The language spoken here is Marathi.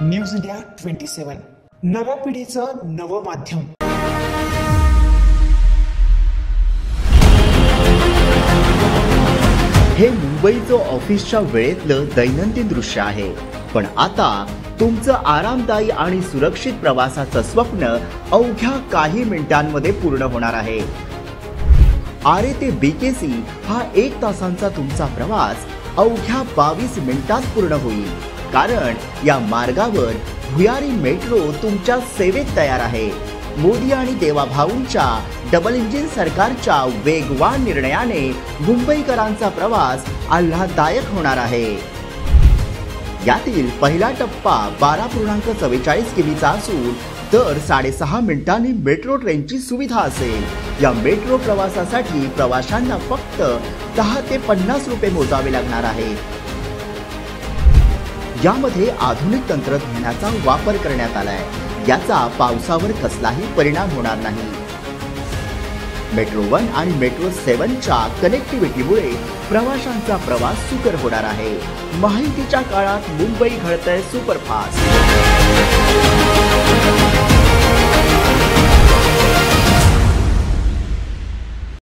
न्यूज इंडिया 27 नव्या पिढीचं नवं माध्यम। हे मुंबईचं ऑफिसच्या वेळेतलं दैनंदिन दृश्य आहे, पण आता तुमचं आरामदायी आणि सुरक्षित प्रवासाचं स्वप्न अवघ्या काही मिनिटांमध्ये पूर्ण होणार आहे। आरे ते बीकेसी हा 1 तासांचा तुमचा प्रवास अवघ्या 22 मिनिटात पूर्ण होईल, कारण या मार्गावर भुयारी मेट्रो तुमच्या सेवेत तयार आहे। मोदी आणि देवाभाऊंच्या डबल इंजिन सरकारच्या वेगवान निर्णयाने मुंबईकरांचा प्रवास आल्हाददायक होणार आहे। यातील पहिला टप्पा 12.44 किमीचा असून दर 6.5 मिनिटांनी मेट्रो ट्रेनची सुविधा असेल। या मेट्रो प्रवासासाठी प्रवाशांना फक्त 10 ते 50 रुपये मोजावे लागणार आहे। यामध्ये आधुनिक तंत्रज्ञानाचा वापर करण्यात आलाय, याचा पावसावर कसलाही परिणाम होणार नाही। मेट्रो 1 आणि मेट्रो 7च्या कनेक्टिव्हिटीमुळे प्रवाशांचा प्रवास सुकर होणार आहे। माहितीच्या काळात मुंबई घडतंय सुपरफास्ट।